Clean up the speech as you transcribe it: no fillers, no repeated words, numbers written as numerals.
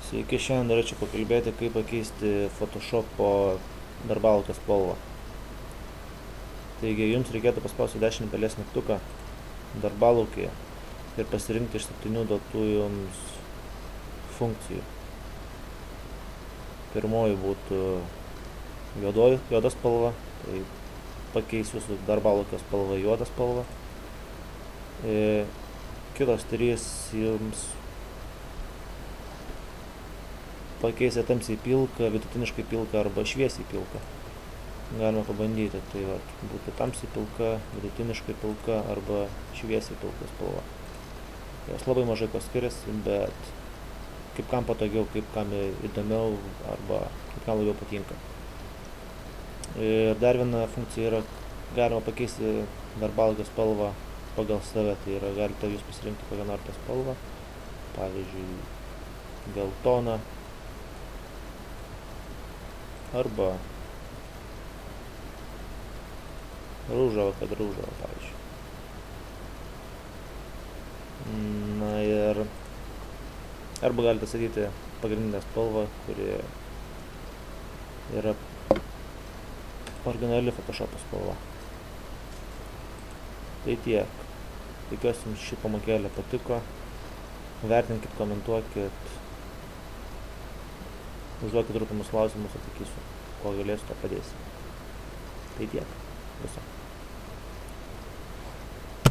Sveiki, šiandien norėčiau pakalbėti, kaip pakeisti Photoshopo darbalaukę spalvą. Taigi, jums reikėtų paspausti dešinį pelės mygtuką darbalaukėje ir pasirinkti iš 7 duotų jums funkcijų. Pirmoji būtų juoda spalva, tai pakeis jūsų darbalaukės spalvą juodą spalvą. Kitos 3 jums pakeisę tamsiai pilką, vidutiniškai pilką arba šviesiai pilką. Galima pabandyti, tai būtų tamsiai pilka, vidutiniškai pilka arba šviesiai pilka spalva. Jos labai mažai ko skiriasi, bet kaip kam patogiau, kaip kam įdomiau arba kaip kam labiau patinka. Ir dar viena funkcija yra, galima pakeisti darbalaukės spalvą pagal save, tai yra galite jūs pasirinkti kokią norite spalvą, pavyzdžiui, geltoną arba rūžavą, pavyzdžiui. Na ir arba galite sakyti pagrindinę spalvą, kuri yra originali Photoshopo spalva. Tai tiek. Tikiuosi jums ši pamokėlė patiko. Vertinkit, komentuokit, užduokit rūpimus klausimus, atsakysiu. Kuo galėsiu, to padėsiu. Tai tiek. Viso.